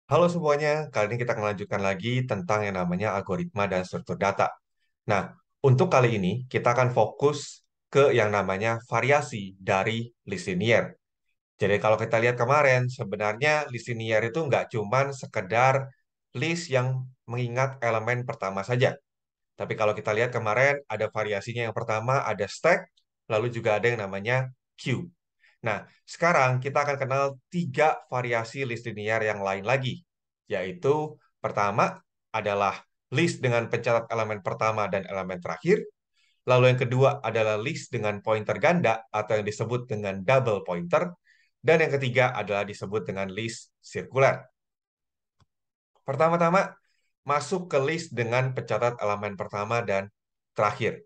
Halo semuanya, kali ini kita akan lanjutkan lagi tentang yang namanya algoritma dan struktur data. Nah, untuk kali ini kita akan fokus ke yang namanya variasi dari list linear. Jadi kalau kita lihat kemarin, sebenarnya list linear itu nggak cuman sekedar list yang mengingat elemen pertama saja. Tapi kalau kita lihat kemarin, ada variasinya. Yang pertama ada stack, lalu juga ada yang namanya queue. Nah, sekarang kita akan kenal tiga variasi list linear yang lain lagi, yaitu pertama adalah list dengan pencatat elemen pertama dan elemen terakhir, lalu yang kedua adalah list dengan pointer ganda atau yang disebut dengan double pointer, dan yang ketiga adalah disebut dengan list sirkuler. Pertama-tama, masuk ke list dengan pencatat elemen pertama dan terakhir.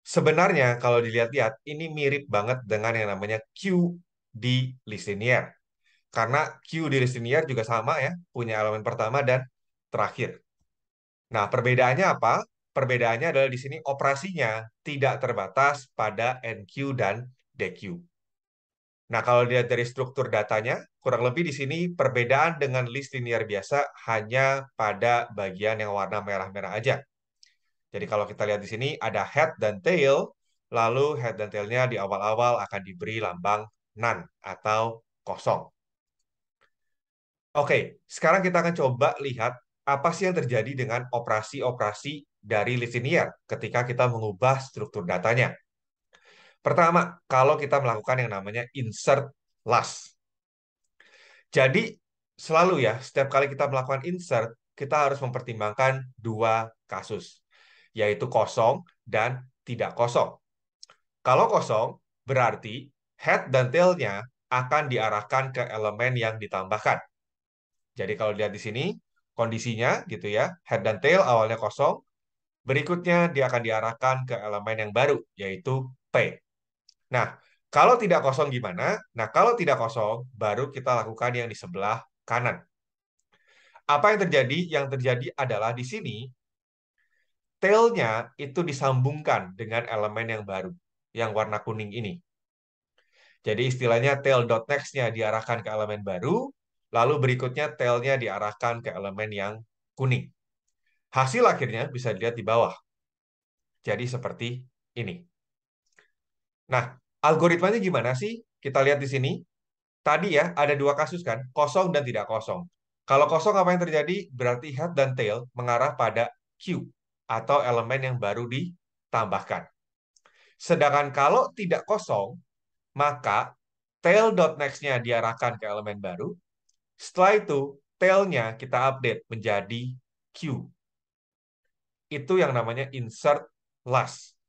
Sebenarnya kalau dilihat-lihat, ini mirip banget dengan yang namanya queue di list linear. Karena queue di list linear juga sama ya, punya elemen pertama dan terakhir. Nah, perbedaannya apa? Perbedaannya adalah di sini operasinya tidak terbatas pada NQ dan DQ. Nah, kalau dilihat dari struktur datanya, kurang lebih di sini perbedaan dengan list linear biasa hanya pada bagian yang warna merah-merah aja. Jadi kalau kita lihat di sini ada head dan tail, lalu head dan tailnya di awal-awal akan diberi lambang none atau kosong. Oke, sekarang kita akan coba lihat apa sih yang terjadi dengan operasi-operasi dari list linear ketika kita mengubah struktur datanya. Pertama, kalau kita melakukan yang namanya insert last. Jadi, selalu ya, setiap kali kita melakukan insert, kita harus mempertimbangkan dua kasus, yaitu kosong dan tidak kosong. Kalau kosong, berarti head dan tail-nya akan diarahkan ke elemen yang ditambahkan. Jadi kalau lihat di sini, kondisinya gitu ya, head dan tail awalnya kosong, berikutnya dia akan diarahkan ke elemen yang baru, yaitu P. Nah, kalau tidak kosong gimana? Nah, kalau tidak kosong, baru kita lakukan yang di sebelah kanan. Apa yang terjadi? Yang terjadi adalah di sini, tail-nya itu disambungkan dengan elemen yang baru, yang warna kuning ini. Jadi istilahnya tail.next-nya diarahkan ke elemen baru, lalu berikutnya tail-nya diarahkan ke elemen yang kuning. Hasil akhirnya bisa dilihat di bawah. Jadi seperti ini. Nah, algoritmanya gimana sih? Kita lihat di sini. Tadi ya, ada dua kasus kan, kosong dan tidak kosong. Kalau kosong apa yang terjadi? Berarti head dan tail mengarah pada Q atau elemen yang baru ditambahkan. Sedangkan kalau tidak kosong, maka tail.next-nya diarahkan ke elemen baru. Setelah itu, tail-nya kita update menjadi Q. Itu yang namanya insert last.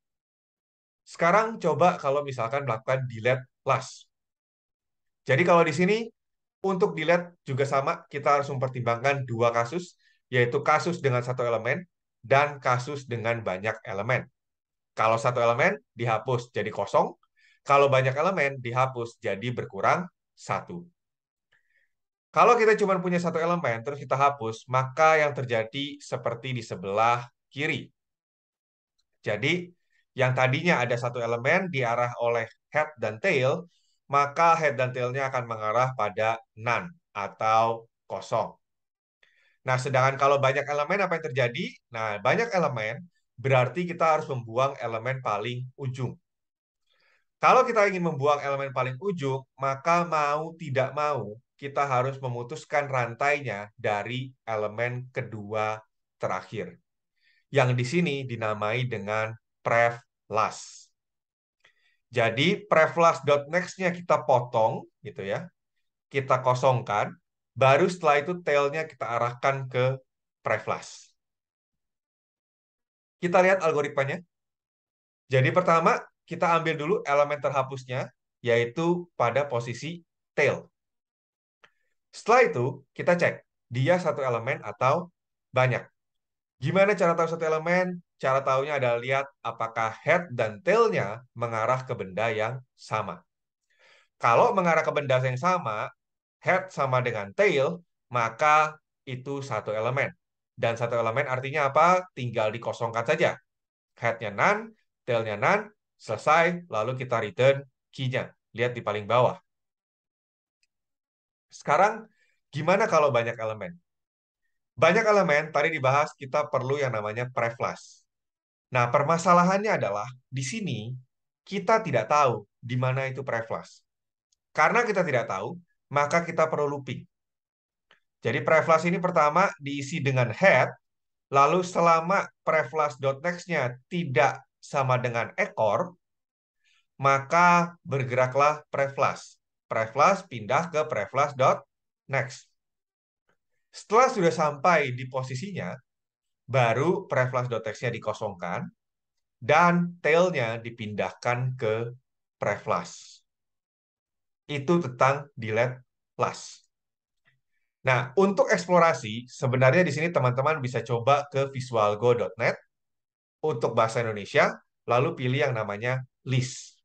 Sekarang coba kalau misalkan melakukan delete last. Jadi kalau di sini untuk delete juga sama, kita harus mempertimbangkan dua kasus, yaitu kasus dengan satu elemen dan kasus dengan banyak elemen. Kalau satu elemen dihapus jadi kosong, kalau banyak elemen dihapus jadi berkurang satu. Kalau kita cuma punya satu elemen terus kita hapus, maka yang terjadi seperti di sebelah kiri. Jadi, yang tadinya ada satu elemen diarah oleh head dan tail, maka head dan tailnya akan mengarah pada none atau kosong. Nah, sedangkan kalau banyak elemen apa yang terjadi? Nah, banyak elemen berarti kita harus membuang elemen paling ujung. Kalau kita ingin membuang elemen paling ujung, maka mau tidak mau kita harus memutuskan rantainya dari elemen kedua terakhir. Yang di sini dinamai dengan pref last. Jadi pref last.next-nya kita potong gitu ya. Kita kosongkan, baru setelah itu tail-nya kita arahkan ke pref last. Kita lihat algoritmanya. Jadi pertama, kita ambil dulu elemen terhapusnya, yaitu pada posisi tail. Setelah itu, kita cek, dia satu elemen atau banyak. Gimana cara tahu satu elemen? Cara tahunya adalah lihat apakah head dan tail-nya mengarah ke benda yang sama. Kalau mengarah ke benda yang sama, head sama dengan tail, maka itu satu elemen. Dan satu elemen artinya apa? Tinggal dikosongkan saja. Head-nya none, tail-nya none, selesai, lalu kita return key-nya. Lihat di paling bawah. Sekarang, gimana kalau banyak elemen? Banyak elemen tadi dibahas, kita perlu yang namanya preflash. Nah, permasalahannya adalah di sini kita tidak tahu di mana itu preflash. Karena kita tidak tahu, maka kita perlu looping. Jadi preflash ini pertama diisi dengan head, lalu selama preflash.next-nya tidak sama dengan ekor, maka bergeraklah preflash. Preflash pindah ke preflash.next. Setelah sudah sampai di posisinya, baru preflash.text-nya dikosongkan dan tail-nya dipindahkan ke preflash. Itu tentang delete flash. Nah, untuk eksplorasi, sebenarnya di sini teman-teman bisa coba ke visualgo.net untuk bahasa Indonesia, lalu pilih yang namanya list.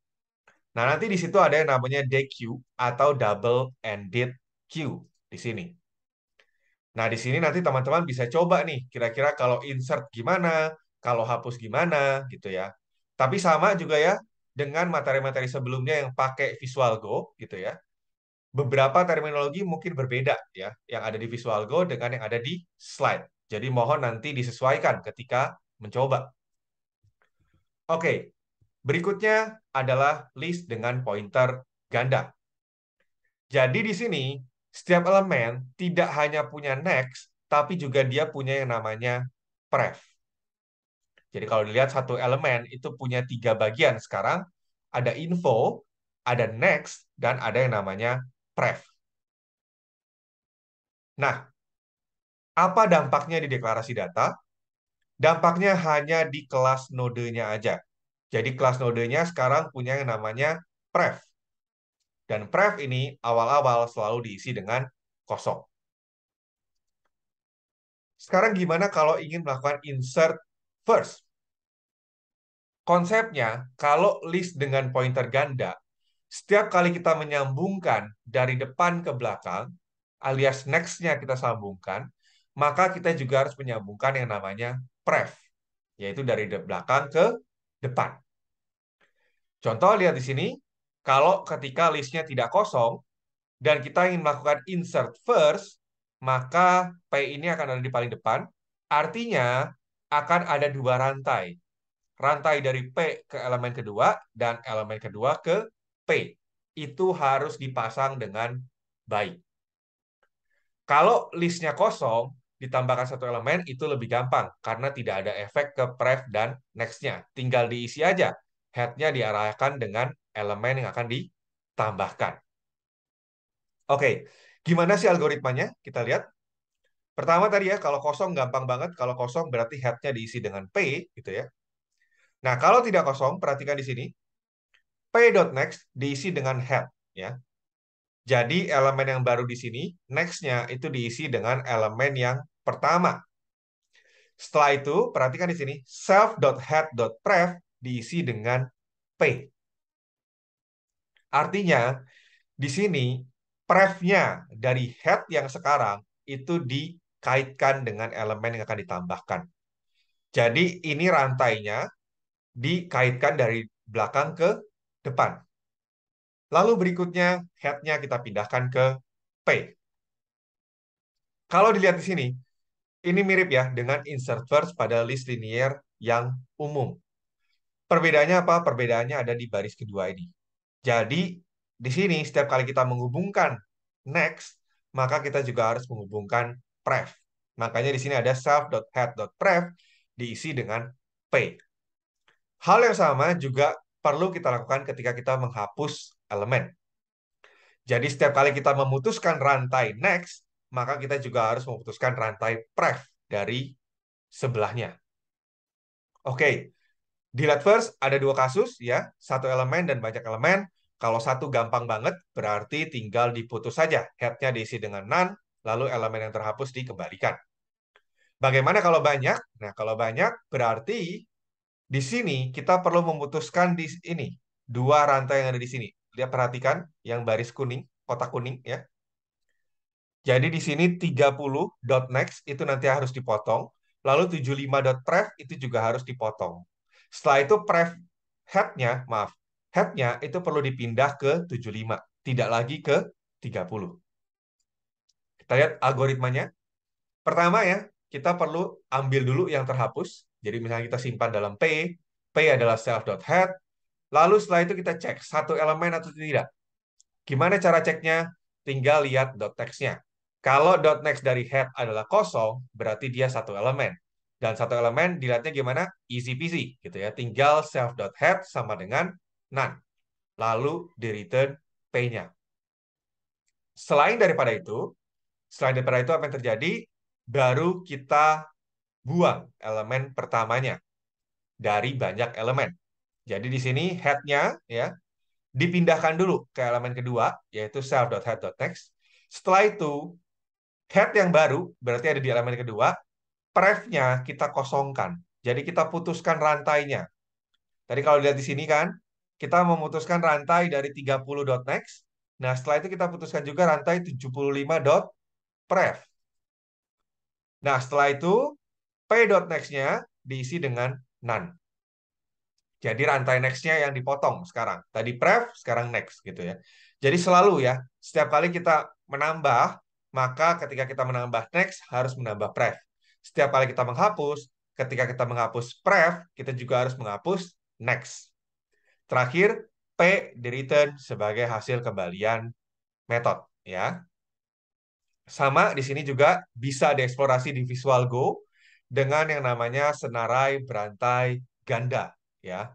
Nah, nanti di situ ada yang namanya DQ atau double ended queue di sini. Nah, di sini nanti teman-teman bisa coba nih, kira-kira kalau insert gimana, kalau hapus gimana, gitu ya. Tapi sama juga ya dengan materi-materi sebelumnya yang pakai Visual Go, gitu ya. Beberapa terminologi mungkin berbeda ya, yang ada di Visual Go dengan yang ada di slide. Jadi mohon nanti disesuaikan ketika mencoba. Oke, berikutnya adalah list dengan pointer ganda. Jadi di sini setiap elemen tidak hanya punya next, tapi juga dia punya yang namanya pref. Jadi kalau dilihat satu elemen itu punya 3 bagian sekarang, ada info, ada next, dan ada yang namanya pref. Nah, apa dampaknya di deklarasi data? Dampaknya hanya di kelas nodenya aja. Jadi kelas nodenya sekarang punya yang namanya pref. Dan pref ini awal-awal selalu diisi dengan kosong. Sekarang gimana kalau ingin melakukan insert first? Konsepnya, kalau list dengan pointer ganda, setiap kali kita menyambungkan dari depan ke belakang, alias next-nya kita sambungkan, maka kita juga harus menyambungkan yang namanya pref, yaitu dari belakang ke depan. Contoh lihat di sini, kalau ketika listnya tidak kosong, dan kita ingin melakukan insert first, maka P ini akan ada di paling depan, artinya akan ada 2 rantai. Rantai dari P ke elemen kedua dan elemen kedua ke P. Itu harus dipasang dengan baik. Kalau listnya kosong, ditambahkan satu elemen itu lebih gampang karena tidak ada efek ke pref dan next-nya. Tinggal diisi aja. Head-nya diarahkan dengan elemen yang akan ditambahkan. Oke, gimana sih algoritmanya? Kita lihat. Pertama tadi ya, kalau kosong gampang banget. Kalau kosong berarti head-nya diisi dengan P, gitu ya. Nah, kalau tidak kosong, perhatikan di sini. P.next diisi dengan head, ya. Jadi elemen yang baru di sini, next-nya itu diisi dengan elemen yang pertama. Setelah itu, perhatikan di sini, self.head.pref diisi dengan P. Artinya, di sini pref-nya dari head yang sekarang itu dikaitkan dengan elemen yang akan ditambahkan. Jadi ini rantainya dikaitkan dari belakang ke depan. Lalu berikutnya head-nya kita pindahkan ke P. Kalau dilihat di sini, ini mirip ya dengan insert first pada list linear yang umum. Perbedaannya apa? Perbedaannya ada di baris kedua ini. Jadi di sini setiap kali kita menghubungkan next, maka kita juga harus menghubungkan pref. Makanya di sini ada self.head.pref diisi dengan P. Hal yang sama juga perlu kita lakukan ketika kita menghapus elemen. Jadi setiap kali kita memutuskan rantai next, maka kita juga harus memutuskan rantai pref dari sebelahnya. Oke, delete first ada 2 kasus ya, satu elemen dan banyak elemen. Kalau satu gampang banget, berarti tinggal diputus saja. Head-nya diisi dengan none, lalu elemen yang terhapus dikembalikan. Bagaimana kalau banyak? Nah, kalau banyak berarti di sini kita perlu memutuskan di ini 2 rantai yang ada di sini. Lihat perhatikan yang baris kuning, kotak kuning ya. Jadi di sini 30.next itu nanti harus dipotong. Lalu 75.pref itu juga harus dipotong. Setelah itu pref head-nya, maaf, head-nya itu perlu dipindah ke 75, tidak lagi ke 30. Kita lihat algoritmanya. Pertama ya, kita perlu ambil dulu yang terhapus. Jadi misalnya kita simpan dalam P adalah self.head. Lalu setelah itu kita cek satu elemen atau tidak. Gimana cara ceknya? Tinggal lihat dot text-nya. Kalau dot next dari head adalah kosong, berarti dia satu elemen. Dan satu elemen dilihatnya gimana? Easy peasy gitu ya. Tinggal self.head sama dengan none. Lalu di return P-nya. Selain daripada itu, apa yang terjadi? Baru kita buang elemen pertamanya dari banyak elemen. Jadi di sini head-nya ya dipindahkan dulu ke elemen kedua, yaitu self.head.next. Setelah itu, head yang baru, berarti ada di elemen kedua, pref-nya kita kosongkan. Jadi kita putuskan rantainya. Tadi kalau lihat di sini kan, kita memutuskan rantai dari 30.next. Nah, setelah itu kita putuskan juga rantai 75.pref. Nah, setelah itu, p.next-nya diisi dengan none. Jadi rantai next-nya yang dipotong sekarang. Tadi pref, sekarang next gitu ya. Jadi selalu ya, setiap kali kita menambah, maka ketika kita menambah next harus menambah pref. Setiap kali kita menghapus, ketika kita menghapus pref, kita juga harus menghapus next. Terakhir, P di return sebagai hasil kembalian metode ya. Sama di sini juga bisa dieksplorasi di Visual Go dengan yang namanya senarai berantai ganda ya,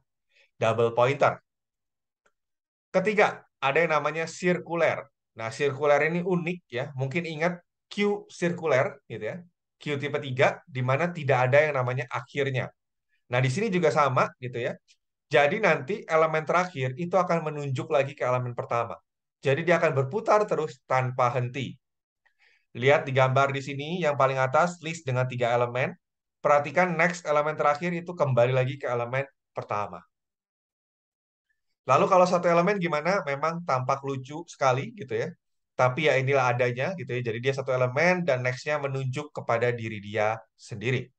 double pointer. Ketiga, ada yang namanya sirkuler. Nah, sirkuler ini unik ya. Mungkin ingat Q sirkuler gitu ya. Q tipe 3 di mana tidak ada yang namanya akhirnya. Nah, di sini juga sama gitu ya. Jadi nanti elemen terakhir itu akan menunjuk lagi ke elemen pertama. Jadi dia akan berputar terus tanpa henti. Lihat di gambar di sini yang paling atas list dengan 3 elemen. Perhatikan next elemen terakhir itu kembali lagi ke elemen pertama. Lalu kalau satu elemen gimana? Memang tampak lucu sekali gitu ya. Tapi ya inilah adanya gitu ya. Jadi dia satu elemen dan next-nya menunjuk kepada diri dia sendiri.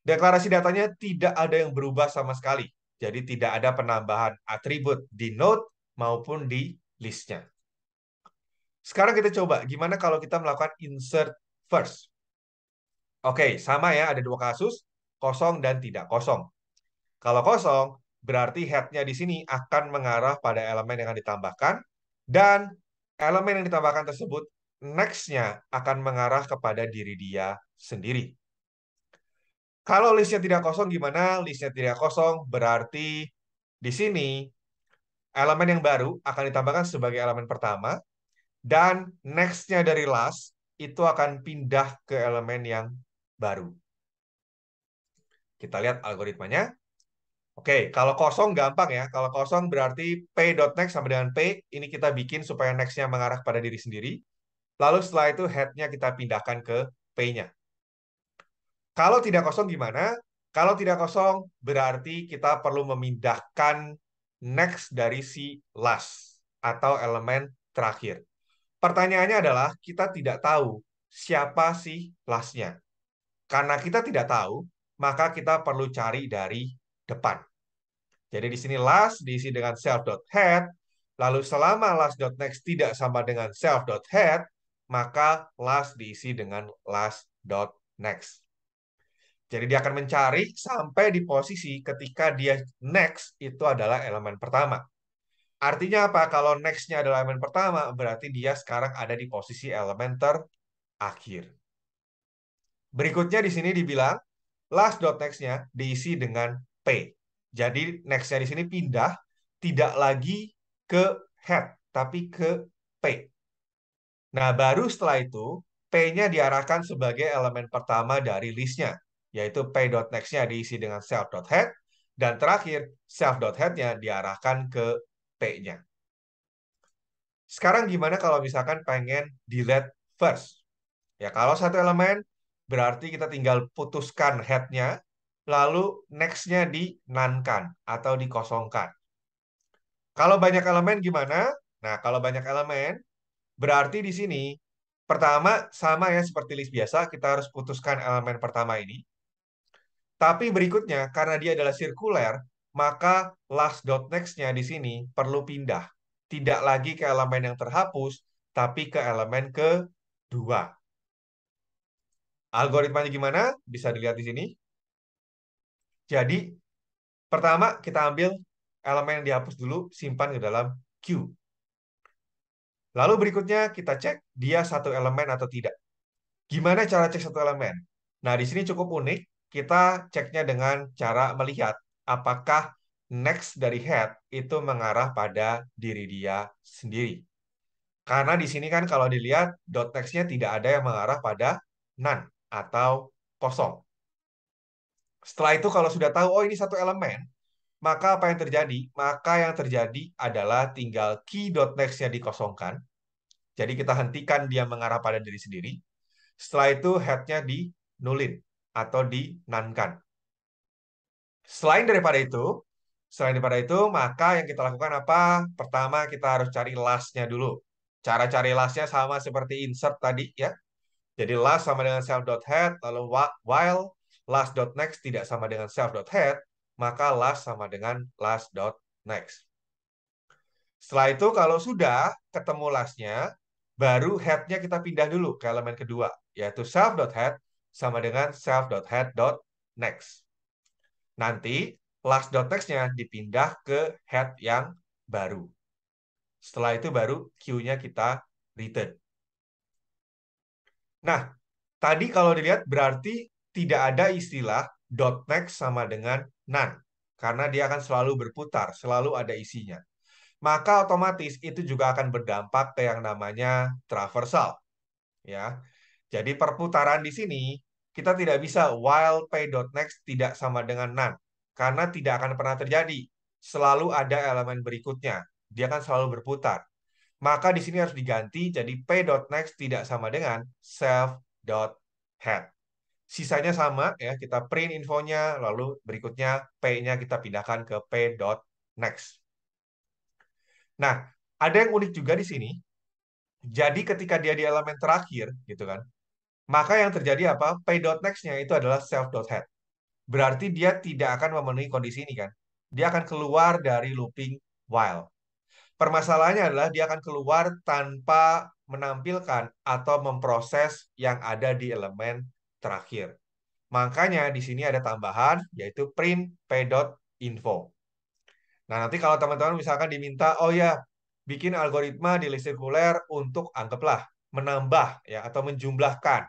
Deklarasi datanya tidak ada yang berubah sama sekali. Jadi tidak ada penambahan atribut di node maupun di list-nya. Sekarang kita coba gimana kalau kita melakukan insert first. Oke, sama ya, ada dua kasus, kosong dan tidak kosong. Kalau kosong, berarti head-nya di sini akan mengarah pada elemen yang akan ditambahkan, dan elemen yang ditambahkan tersebut next-nya akan mengarah kepada diri dia sendiri. Kalau listnya tidak kosong gimana? Listnya tidak kosong berarti di sini elemen yang baru akan ditambahkan sebagai elemen pertama, dan next-nya dari last itu akan pindah ke elemen yang baru. Kita lihat algoritmanya. Oke, kalau kosong gampang ya. Kalau kosong berarti p.next sama dengan p. Ini kita bikin supaya next-nya mengarah pada diri sendiri. Lalu setelah itu head-nya kita pindahkan ke p-nya. Kalau tidak kosong gimana? Kalau tidak kosong berarti kita perlu memindahkan next dari si last atau elemen terakhir. Pertanyaannya adalah kita tidak tahu siapa si last-nya. Karena kita tidak tahu, maka kita perlu cari dari depan. Jadi di sini last diisi dengan self.head, lalu selama last.next tidak sama dengan self.head, maka last diisi dengan last.next. Jadi dia akan mencari sampai di posisi ketika dia next itu adalah elemen pertama. Artinya apa? Kalau next-nya adalah elemen pertama, berarti dia sekarang ada di posisi elemen terakhir. Berikutnya di sini dibilang last.next-nya diisi dengan P. Jadi next-nya di sini pindah tidak lagi ke head, tapi ke P. Nah, baru setelah itu P-nya diarahkan sebagai elemen pertama dari list-nya, yaitu P.next-nya diisi dengan self.head, dan terakhir self.head-nya diarahkan ke P-nya. Sekarang gimana kalau misalkan pengen delete first? Ya, kalau satu elemen, berarti kita tinggal putuskan head-nya, lalu next-nya di-none-kan atau dikosongkan. Kalau banyak elemen gimana? Nah, kalau banyak elemen, berarti di sini, pertama sama ya seperti list biasa, kita harus putuskan elemen pertama ini. Tapi berikutnya, karena dia adalah sirkuler, maka last.next-nya di sini perlu pindah. Tidak lagi ke elemen yang terhapus, tapi ke elemen kedua. Algoritmanya gimana? Bisa dilihat di sini. Jadi, pertama kita ambil elemen yang dihapus dulu, simpan ke dalam queue. Lalu berikutnya kita cek dia satu elemen atau tidak. Gimana cara cek satu elemen? Nah, di sini cukup unik. Kita ceknya dengan cara melihat apakah next dari head itu mengarah pada diri dia sendiri. Karena di sini kan kalau dilihat dot next-nya tidak ada yang mengarah pada none atau kosong. Setelah itu kalau sudah tahu, oh ini satu elemen, maka apa yang terjadi? Maka yang terjadi adalah tinggal key dot next-nya dikosongkan. Jadi kita hentikan dia mengarah pada diri sendiri. Setelah itu head-nya di nullin atau di none-kan. Selain daripada itu, maka yang kita lakukan apa? Pertama, kita harus cari last-nya dulu. Cara cari last-nya sama seperti insert tadi ya. Jadi last sama dengan self.head, lalu while last.next tidak sama dengan self.head, maka last sama dengan last.next. Setelah itu kalau sudah ketemu last-nya, baru head-nya kita pindah dulu ke elemen kedua, yaitu self.head sama dengan self.head.next. Nanti last.next-nya dipindah ke head yang baru. Setelah itu baru queue-nya kita return. Nah, tadi kalau dilihat berarti tidak ada istilah dot next sama dengan none. Karena dia akan selalu berputar, selalu ada isinya. Maka otomatis itu juga akan berdampak ke yang namanya traversal. Ya, jadi perputaran di sini kita tidak bisa while pay.next tidak sama dengan none. Karena tidak akan pernah terjadi. Selalu ada elemen berikutnya. Dia akan selalu berputar. Maka di sini harus diganti jadi p.next tidak sama dengan self.head. Sisanya sama ya, kita print infonya, lalu berikutnya p-nya kita pindahkan ke p.next. Nah, ada yang unik juga di sini. Jadi ketika dia di elemen terakhir gitu kan, maka yang terjadi apa? P.next-nya itu adalah self.head. Berarti dia tidak akan memenuhi kondisi ini kan. Dia akan keluar dari looping while. Permasalahannya adalah dia akan keluar tanpa menampilkan atau memproses yang ada di elemen terakhir. Makanya di sini ada tambahan yaitu print p.info. Nah, nanti kalau teman-teman misalkan diminta, oh ya, bikin algoritma di list sirkuler untuk anggaplah menambah ya atau menjumlahkan.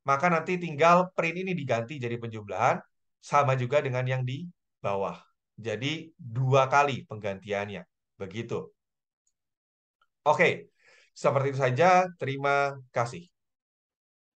Maka nanti tinggal print ini diganti jadi penjumlahan sama juga dengan yang di bawah. Jadi dua kali penggantiannya. Begitu. Oke, seperti itu saja. Terima kasih.